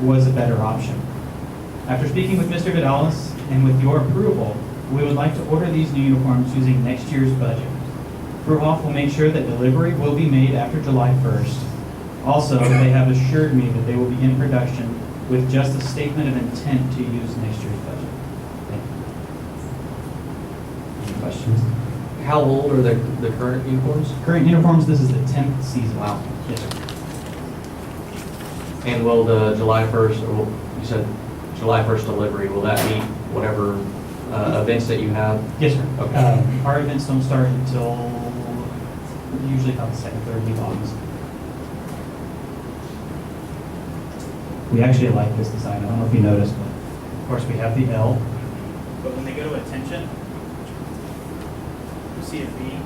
was a better option. After speaking with Mr. Vidalis and with your approval, we would like to order these new uniforms using next year's budget. Fruhoff will make sure that delivery will be made after July 1st. Also, they have assured me that they will be in production with just a statement of intent to use next year's budget. Thank you. Any questions? How old are the current uniforms? Current uniforms, this is the 10th season. Wow. Yes, sir. And will the July 1st, or you said July 1st delivery, will that meet whatever events that you have? Yes, sir. Okay. Our events don't start until usually about the second, third week of August. We actually like this design. I don't know if you noticed, but of course we have the L. But when they go to attention, you see a V.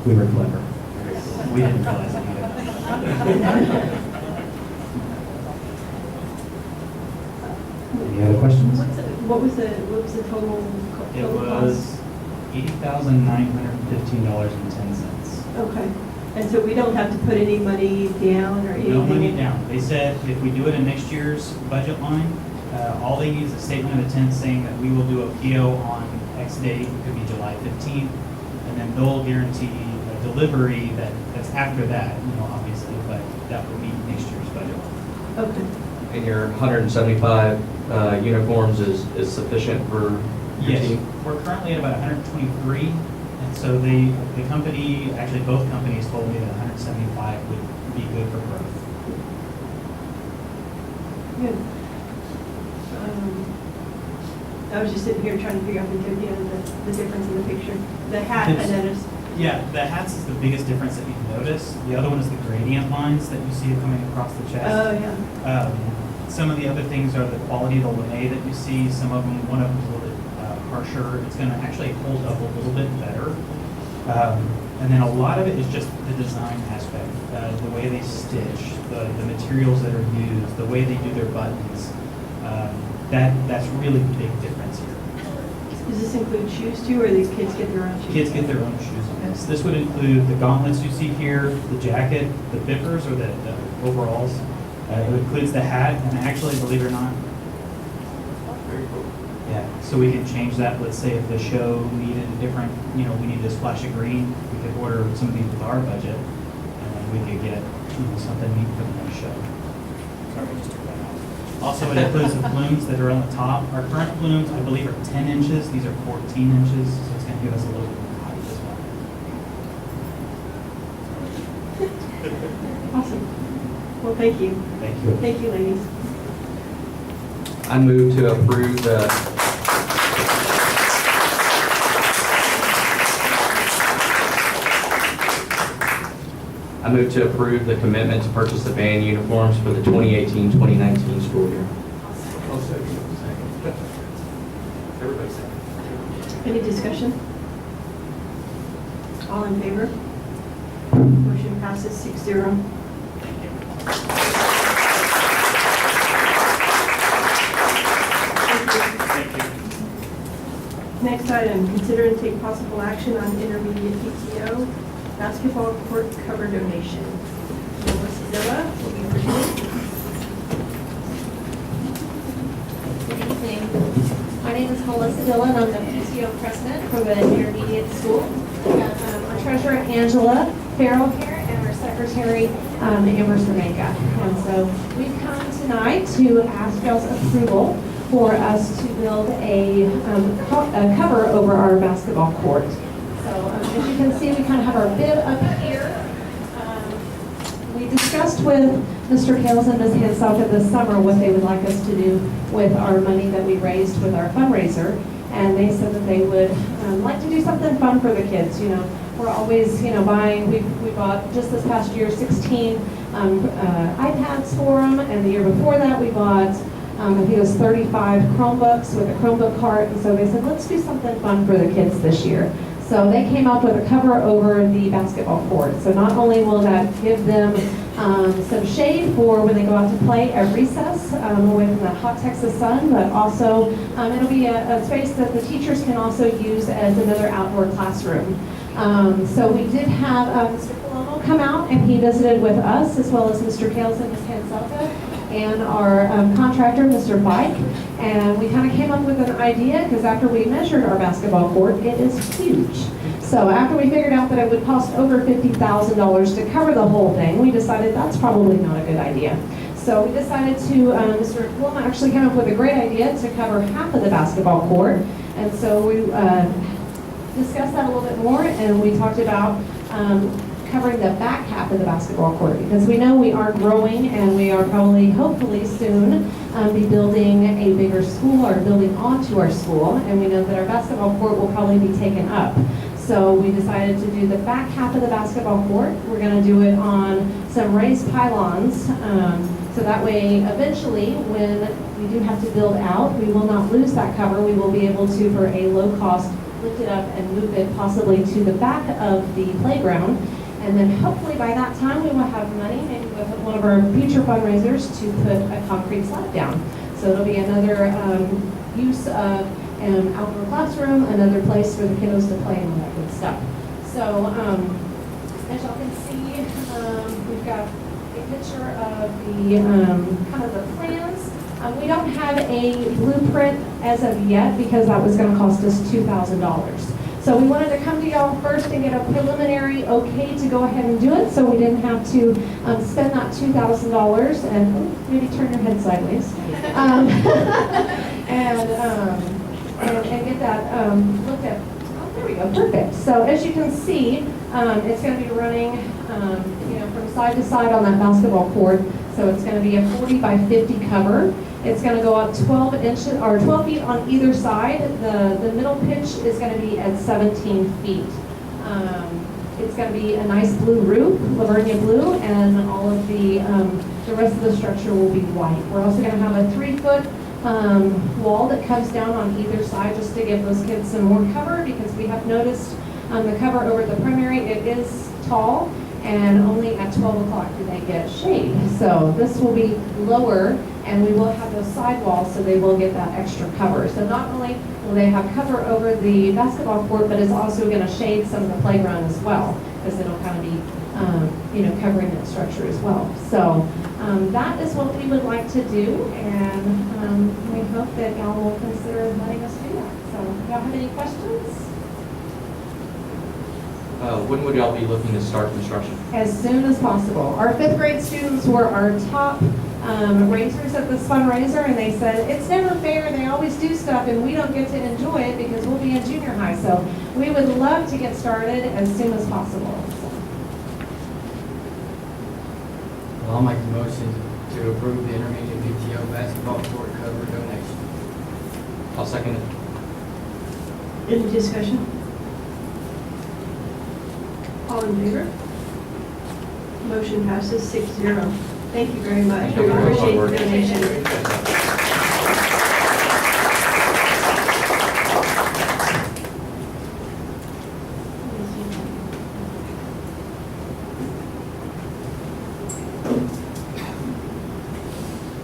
We were clever. We didn't realize it either. Any other questions? What was the total? It cost? was $80,915.10. Okay, and so we don't have to put any money down or anything? No money down. They said if we do it in next year's budget line, all they need is a statement of intent saying that we will do a PO on X date, it could be July 15th, and then they'll guarantee a delivery that's after that, obviously, but that will meet next year's budget line. Okay, And your 175 uniforms is sufficient for your Yes, team? we're currently at about 123, and so the company, actually both companies told me that 175 would be good for growth. good. I was just sitting here trying to figure out the difference in the picture. The hat, I noticed. Yeah, the hats is the biggest difference that you notice. The other one is the gradient lines that you see coming across the chest. Oh, yeah. Some of the other things are the quality of the lame that you see. Some of them, one of them is a little bit harsher. It's going to actually hold up a little bit better. And then a lot of it is just the design aspect, the way they stitch, the materials that are used, the way they do their buttons. That's really the big difference here. Does this include shoes too, or these kids get their own shoes? Kids get their own shoes on this. This would include the gauntlets you see here, the jacket, the bippers or the overalls. It includes the hat, and actually, believe it or not, yeah, so we can change that. Let's say if the show needed a different, we needed a splash of green, we could order some of these with our budget, and then we could get, something neat for the next show. Sorry, I just took that out. Also, it includes the plumes that are on the top. Our current plumes, I believe, are 10 inches. These are 14 inches, so it's going to give us a little bit more height as well. Awesome. Well, thank you. Thank you. Thank you, ladies. I move to approve the commitment to purchase the band uniforms for the 2018-2019 school year. Any discussion? All in favor? Motion passes 6-0. Next item, consider and take possible action on intermediate PTO basketball court cover donation. Melissa Zilla will be presenting. Good evening. My name is Melissa Dillon. I'm the PTO president for the intermediate school. We have our treasurer, Angela Farrell, here, and our secretary, Amber Cervenka. And so we've come tonight to ask y'all's approval for us to build a cover over our basketball court. So as you can see, we kind of have our bib up here. We discussed with Mr. Kales and Ms. Hanselka this summer what they would like us to do with our money that we raised with our fundraiser. And they said that they would like to do something fun for the kids. We're always, buying, we bought just this past year 16 iPads for them. And the year before that, we bought I think it was 35 Chromebooks with a Chromebook cart, and so they said, let's do something fun for the kids this year. So they came up with a cover over the basketball court. So not only will that give them some shade for when they go out to play at recess away from the hot Texas sun, but also it'll be a space that the teachers can also use as another outdoor classroom. So we did have Mr. Palomo come out and he visited with us, as well as Mr. Kales and Ms. Hanselka, and our contractor, Mr. Bike. And we kind of came up with an idea, because after we measured our basketball court, it is huge. So after we figured out that it would cost over $50,000 to cover the whole thing, we decided that's probably not a good idea. So we decided to, Mr. Wilma actually came up with a great idea to cover half of the basketball court. And so we discussed that a little bit more, and we talked about covering the back half of the basketball court, because we know we are growing, and we are probably, hopefully soon, be building a bigger school, or building onto our school, and we know that our basketball court will probably be taken up. So we decided to do the back half of the basketball court. We're going to do it on some raised pylons, so that way eventually when we do have to build out, we will not lose that cover. We will be able to, for a low cost, lift it up and move it possibly to the back of the playground. And then hopefully by that time we will have money, maybe with one of our future fundraisers, to put a concrete slab down. So it'll be another use of an outdoor classroom, another place for the kiddos to play and all that good stuff. So as y'all can see, we've got a picture of the kind of the plans. We don't have a blueprint as of yet, because that was going to cost us $2,000. So we wanted to come to y'all first and get a preliminary okay to go ahead and do it, so we didn't have to spend that $2,000 and maybe turn your head sideways and get that looked at. Oh, there we go, perfect. So as you can see, it's going to be running from side to side on that basketball court. So it's going to be a 40 by 50 cover. It's going to go up 12 inches or 12 feet on either side. The middle pitch is going to be at 17 feet. It's going to be a nice blue roof, Vernia blue, and all of the rest of the structure will be white. We're also going to have a 3-foot wall that comes down on either side, just to give those kids some more cover, because we have noticed the cover over the primary, it is tall, and only at 12 o'clock do they get shade. So this will be lower, and we will have those sidewalls, so they will get that extra cover. So not only will they have cover over the basketball court, but it's also going to shade some of the playground as well, because it'll kind of be covering that structure as well. So that is what we would like to do, and we hope that y'all will consider letting us do that. So y'all have any questions? When would y'all be looking to start construction? As soon as possible. Our 5th grade students were our top raisers at this fundraiser, and they said, it's never fair, they always do stuff and we don't get to enjoy it because we'll be in junior high. So we would love to get started as soon as possible. Well, I'll make the motion to approve the intermediate PTO basketball court cover donation. I'll second it. Any discussion? All in favor? Motion passes 6-0. Thank you very much. Thank you We very much. appreciate the donation.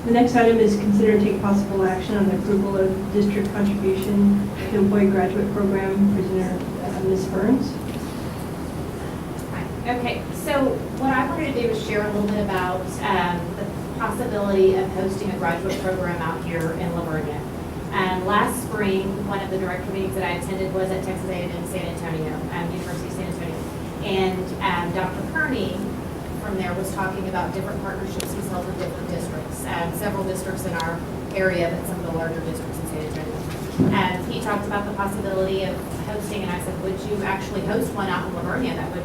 The next item is consider and take possible action on the approval of district contribution to employee graduate program prisoner Ms. Burns. Okay, so what I wanted to do is share a little bit about the possibility of hosting a graduate program out here in Vernia. Last spring, one of the director meetings that I attended was at Texas A&M San Antonio, University of San Antonio. And Dr. Kearney from there was talking about different partnerships he's held with different districts, several districts in our area, but some of the larger districts in San Antonio. He talked about the possibility of hosting, and I said, would you actually host one out in Vernia that would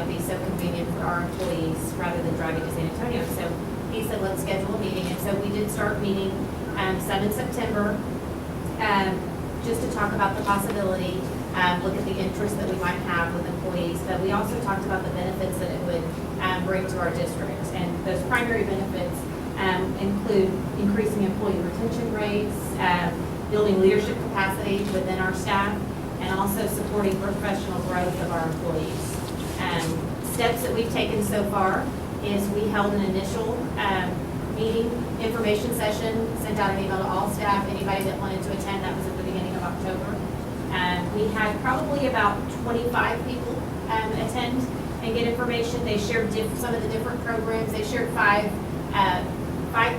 be so convenient for our employees rather than driving to San Antonio? So he said, let's schedule a meeting. And so we did start meeting some in September, just to talk about the possibility, look at the interest that we might have with employees. But we also talked about the benefits that it would bring to our district. And those primary benefits include increasing employee retention rates, building leadership capacity within our staff, and also supporting professional growth of our employees. Steps that we've taken so far is we held an initial meeting, information session, sent out an email to all staff, anybody that wanted to attend. That was at the beginning of October. We had probably about 25 people attend, and get information. They shared some of the different programs. They shared five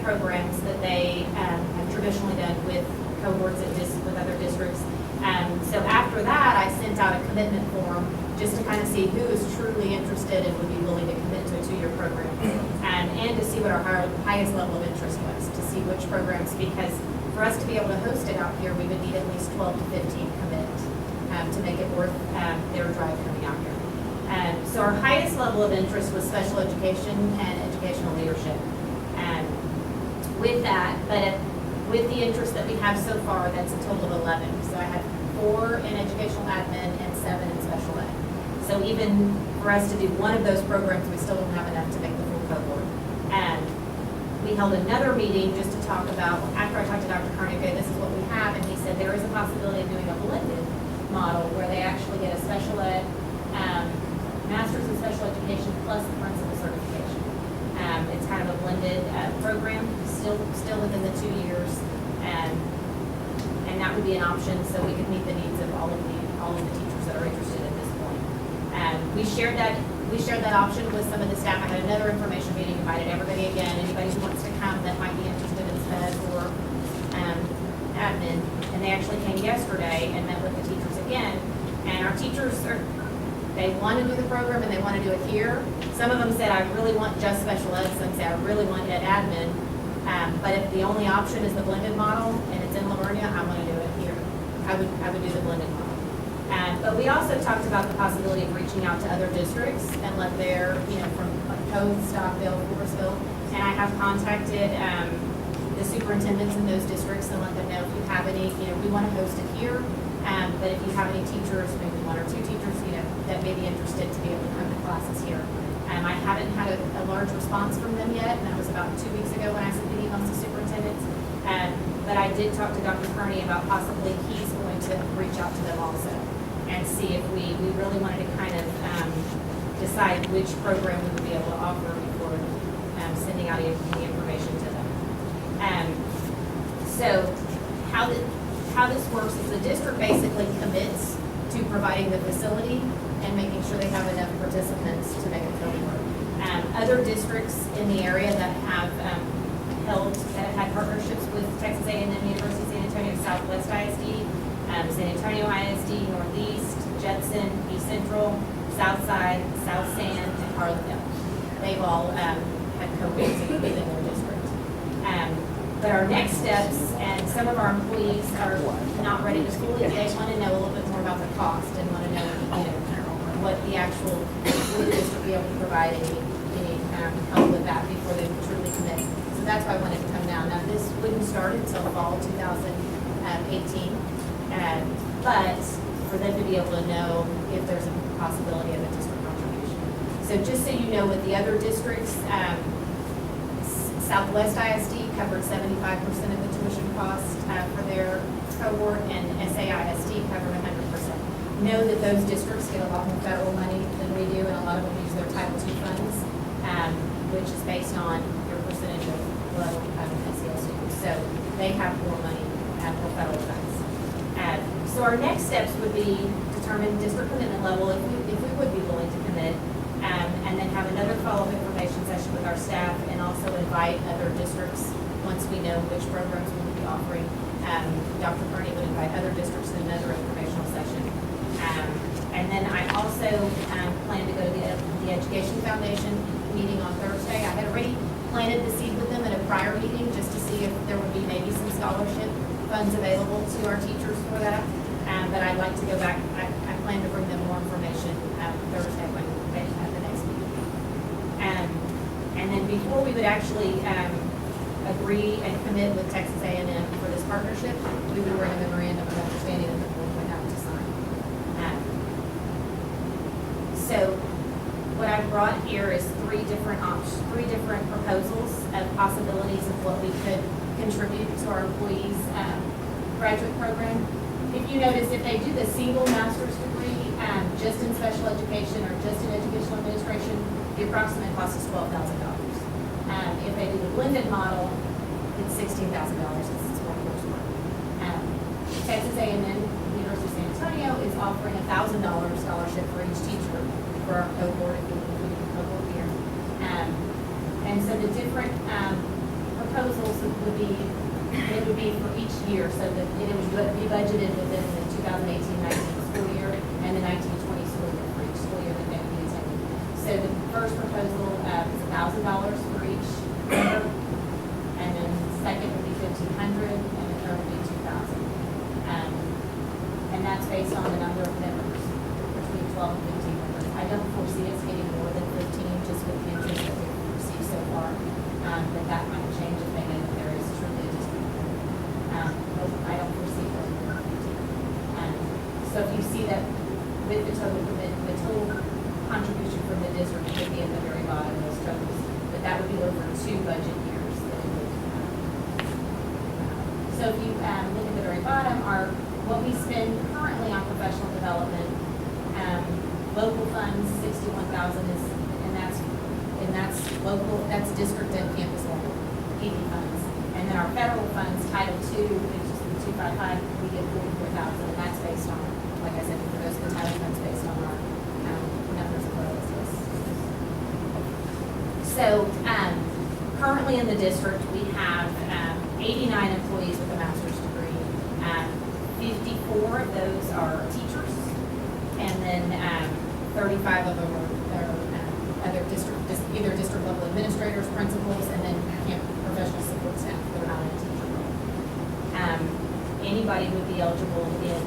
programs that they have traditionally done with cohorts with other districts. So after that, I sent out a commitment form just to kind of see who is truly interested and would be willing to commit to a 2-year program, and to see what our highest level of interest was, to see which programs, because for us to be able to host it out here, we would need at least 12 to 15 commit to make it worth their drive coming out here. So our highest level of interest was special education and educational leadership. With that, with the interest that we have so far, that's a total of 11. So I had 4 in educational admin and 7 in special ed. So even for us to do one of those programs, we still don't have enough to make the full cohort. And we held another meeting just to talk about, after I talked to Dr. Carney, okay, this is what we have, and he said there is a possibility of doing a blended model where they actually get a special ed, master's in special education plus the principal certification. It's kind of a blended program, still within the 2 years, and that would be an option, so we could meet the needs of all of the teachers that are interested at this point. We shared that option with some of the staff. I had another information meeting, invited everybody again, anybody who wants to come that might be interested in SPED or admin, and they actually came yesterday and met with the teachers again, and our teachers they want to do the program and they want to do it here. Some of them said, I really want just special ed. Some say, I really want ed admin. But if the only option is the blended model and it's in Vernia, I want to do it here. I would do the blended model. But we also talked about the possibility of reaching out to other districts and let their, from like Cove, Stockville, Forestville, and I have contacted the superintendents in those districts and let them know if you have any, we want to host it here. But if you have any teachers, maybe 1 or 2 teachers, that may be interested to be able to come to classes here. I haven't had a large response from them yet, and that was about 2 weeks ago when I sent the emails to superintendents. But I did talk to Dr. Kearney about possibly he's going to reach out to them also and see if we really wanted to kind of decide which program we would be able to offer before sending out any information to them. So how this works is the district basically commits to providing the facility and making sure they have enough participants to make it really work. Other districts in the area that have had partnerships with Texas A&M University, San Antonio, Southwest ISD, San Antonio ISD, Northeast, Judson, East Central, Southside, South San, and Carlinville. They've all had co-pays within their district. But our next steps, and some of our employees are not ready to fully, they want to know a little bit more about the cost and want to know, what the actual, will the district be able to provide any help with that before they truly commit. So that's why I wanted to come down. Now, this wouldn't start until fall 2018, but for them to be able to know if there's a possibility of a district contribution. So just so you know, with the other districts, Southwest ISD covered 75% of the tuition cost for their cohort, and SAISD covered 100%. Know that those districts get a lot more federal money than we do, and a lot of them use their Title II funds, which is based on your percentage of low SEL students. So they have more money for federal funds. So our next steps would be determine district commitment level if we would be willing to commit, and then have another follow-up information session with our staff, and also invite other districts once we know which programs we will be offering. Dr. Kearney would invite other districts to another informational session. And then I also plan to go to the Education Foundation meeting on Thursday. I had already planted the seed with them at a prior meeting just to see if there would be maybe some scholarship funds available to our teachers for that. But I'd like to go back. I plan to bring them more information Thursday at the next meeting. And then before we would actually agree and commit with Texas A&M for this partnership, we would bring a memorandum of understanding that the board would have to sign. So what I've brought here is three different proposals of possibilities of what we could contribute to our employees' graduate program. If you notice, if they do the single master's degree, just in special education or just in educational administration, the approximate cost is $12,000. If they do the blended model, it's $16,000 because it's 1 course work. Texas A&M University of San Antonio is offering a $1,000 scholarship for each teacher for our cohort, if we include the cohort here. And so the different proposals would be, it would be for each year, so that it would be budgeted within the 2018-19 school year and the 19-20 school year for each school year that they would be attending. So the first proposal is $1,000 for each member, and then the second would be $1,500, and the third would be $2,000. And that's based on the number of members, between 12 and 15 members. I don't foresee us getting more than 15, just with the interest that we've received so far. But that might change if they know that there is truly a district. But I don't foresee going more than 15. So if you see that with the total contribution from the district would be at the very bottom of those totals. But that would be over 2 budget years that it would. So if you look at the very bottom, what we spend currently on professional development, local funds, 61,000 is, and that's local, that's district and campus level, PD funds. And then our federal funds, Title II, which is the 255, we get 44,000, and that's based on, like I said, for those the title funds based on our numbers of rows. So currently in the district, we have 89 employees with a master's degree. 54 of those are teachers, and then 35 of them are other either district level administrators, principals, and then professional support staff that are not in a teacher role. Anybody would be eligible in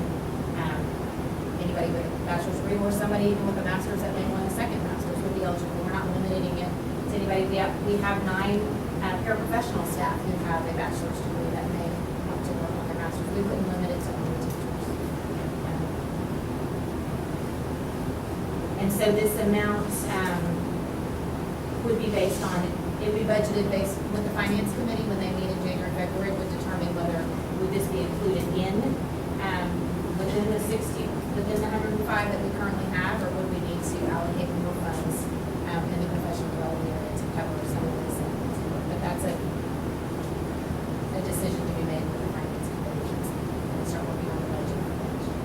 anybody with a bachelor's degree, or somebody even with a master's that may want a second master's would be eligible. We're not limiting it to anybody. We have 9 paraprofessional staff who have a bachelor's degree that may want to work on their master's. We wouldn't limit it to only teachers. And so this amount would be based on, it would be budgeted based with the finance committee when they meet in January, February, would determine whether would this be included in within the 60, within the 105 that we currently have, or would we need to allocate more funds in the professional development area to cover some of this? But that's a decision to be made with the finance committee and start working on the budget for next year.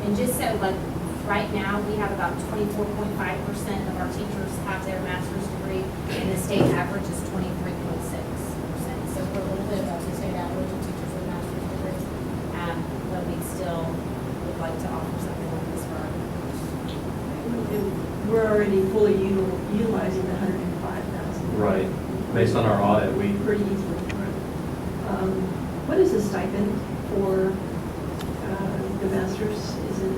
And just so, like, right now, we have about 24.5% of our teachers have their master's degree, and the state average is 23.6%. So we're a little bit above the state average of teachers with master's degrees, but we still would like to offer something like this for our teachers. We're already fully utilizing the 105,000. Right. Based on our audit, we, Pretty easily. What is the stipend for the masters? Is it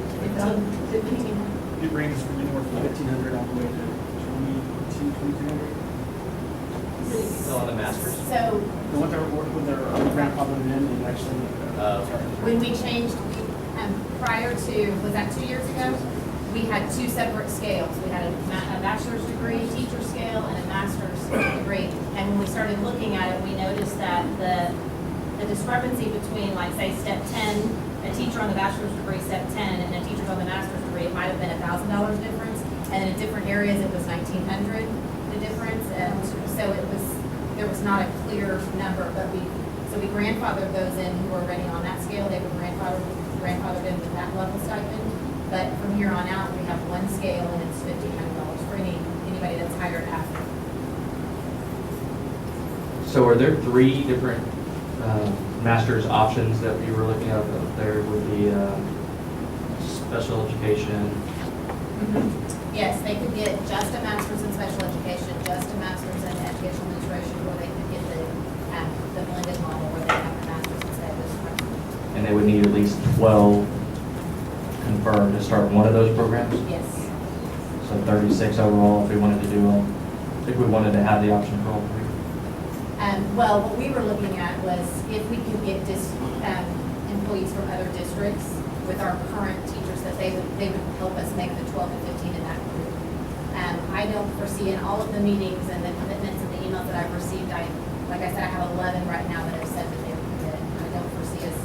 15? It ranges from anywhere from 1,500 all the way to 2,300. still on the masters. So And what their grandfathered in and actually. when we changed, prior to, was that 2 years ago? We had 2 separate scales. We had a bachelor's degree teacher scale and a master's degree. And when we started looking at it, we noticed that the discrepancy between, like, say, step 10, a teacher on the bachelor's degree, step 10, and a teacher on the master's degree, it might have been $1,000 difference. And in different areas, it was 1,900, the difference. And so there was not a clear number, but we grandfathered those in who were already on that scale. They were grandfathered in with that level stipend. But from here on out, we have one scale, and it's $1,500 for anybody that's hired after. So are there 3 different master's options that we were looking at? There would be special education. Yes, they could get just a master's in special education, just a master's in educational administration, or they could get the blended model where they have a master's instead of this. And they would need at least 12 confirmed to start one of those programs? Yes. So 36 overall if we wanted to do them, if we wanted to have the option for all 3. Well, what we were looking at was if we could get employees from other districts with our current teachers, that they would help us make the 12 and 15 in that group. I don't foresee in all of the meetings and the commitments and the emails that I've received, like I said, I have 11 right now that have said that they were committed. I don't foresee us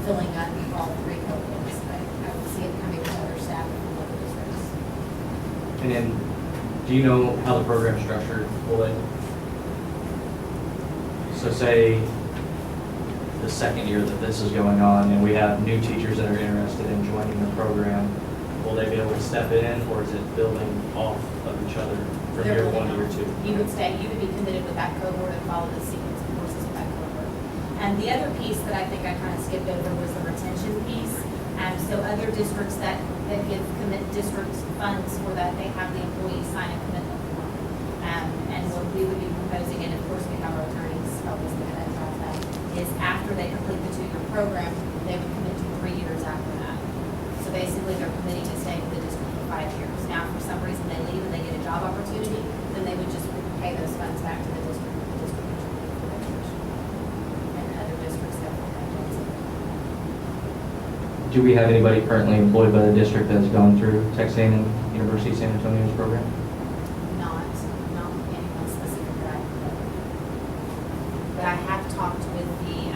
filling up all 3 cohorts, but I would see it coming with other staff from other districts. And then, do you know how the program's structured? Will it? So say the second year that this is going on and we have new teachers that are interested in joining the program, will they be able to step in, or is it building off of each other from year one to year two? You would be committed with that cohort and follow the sequence of courses with that cohort. And the other piece that I think I kind of skipped over was the retention piece. So other districts that give district funds for that, they have the employees sign a commitment form. And what we would be proposing, and of course we have our attorneys help us look at that, is after they complete the 2-year program, they would commit to 3 years after that. So basically, they're committing to staying with the district for 5 years. Now, if for some reason they leave and they get a job opportunity, then they would just pay those funds back to the district. And other districts have that. Do we have anybody currently employed by the district that's gone through Texas A&M University San Antonio's program? Not anyone specific that I know of. But I have talked with the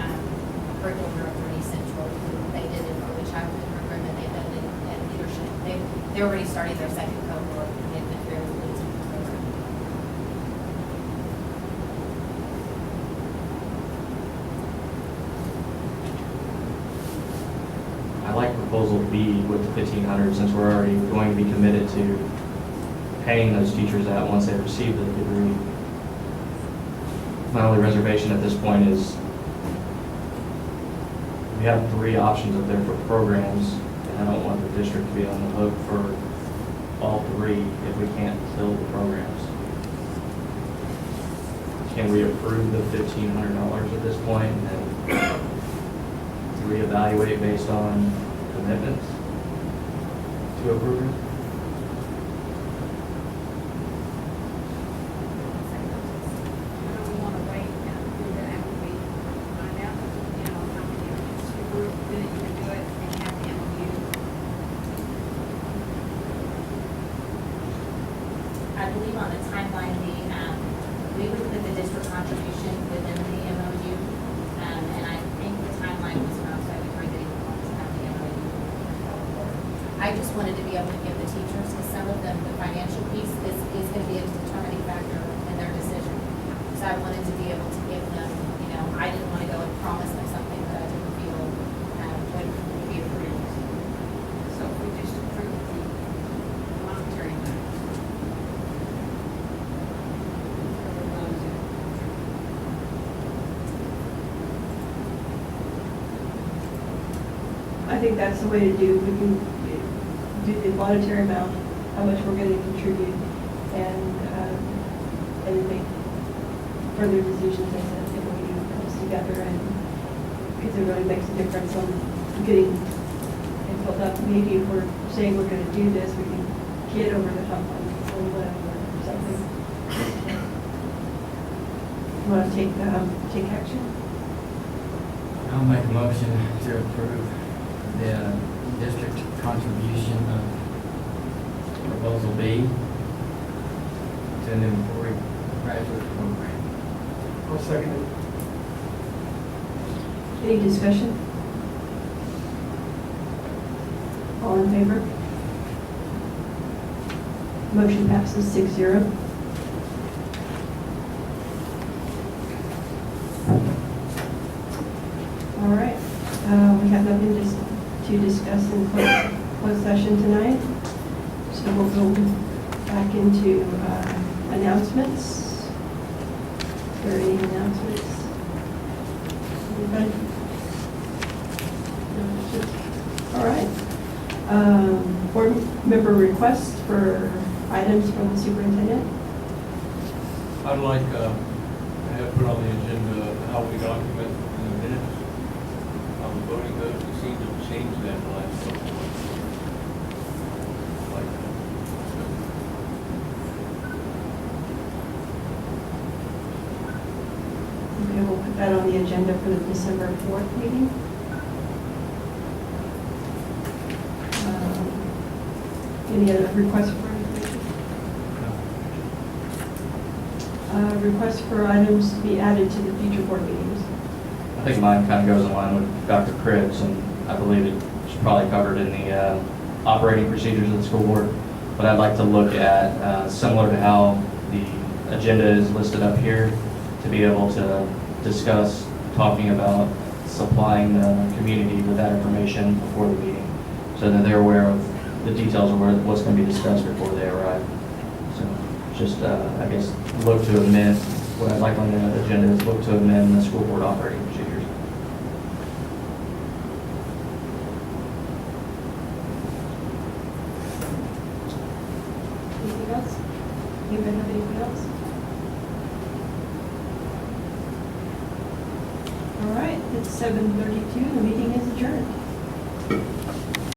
curriculum director at East Central, who they did an early childhood program, and they've done it at leadership. They're already starting their second cohort, and they've been very pleased with the program. I like proposal B with the 1,500, since we're already going to be committed to paying those teachers out once they receive the degree. My only reservation at this point is we have 3 options up there for programs, and I don't want the district to be on the hook for all 3 if we can't fill the programs. Can we approve the $1,500 at this point and reevaluate based on commitments to a program? We want to wait and do that after we find out, how many are super good at you do it and have the MOU. I believe on the timeline, we would put the district contribution within the MOU, and I think the timeline was around February that he wants to have the MOU. I just wanted to be able to give the teachers, because some of them, the financial piece is going to be a determining factor in their decision. So I wanted to be able to give them, I didn't want to go and promise them something that I didn't feel would be approved. So if we just approve the monetary amount. I think that's the way to do, we can do the monetary amount, how much we're going to contribute, and then make further decisions as the MOU comes together, and because it really makes a difference on getting it filled up. Maybe if we're saying we're going to do this, we can get over the hump on whatever or something. You want to take action? I'll make a motion to approve the district contribution of proposal B to an employee graduate program. I'll second it. Any discussion? All in favor? Motion passes 6-0. All right, we have nothing to discuss in closed session tonight, so we'll go back into announcements. Is there any announcements? Anybody? No? All right. Board member requests for items from the superintendent. I'd like to have put on the agenda how we document in the minutes on the voting goes. We seem to have changed that in the last couple of months. Like, Okay, we'll put that on the agenda for the December 4th meeting. Any other requests for information? Requests for items to be added to the future board meetings. I think mine kind of goes in line with Dr. Cribbs, and I believe it's probably covered in the operating procedures of the school board. But I'd like to look at, similar to how the agenda is listed up here, to be able to discuss talking about supplying the community with that information before the meeting, so that they're aware of the details of what's going to be discussed before they arrive. So just, I guess, look to amend, what I'd like on the agenda is look to amend the school board operating procedures. Anything else? Anybody have anything else? All right, it's 7:32, the meeting is adjourned.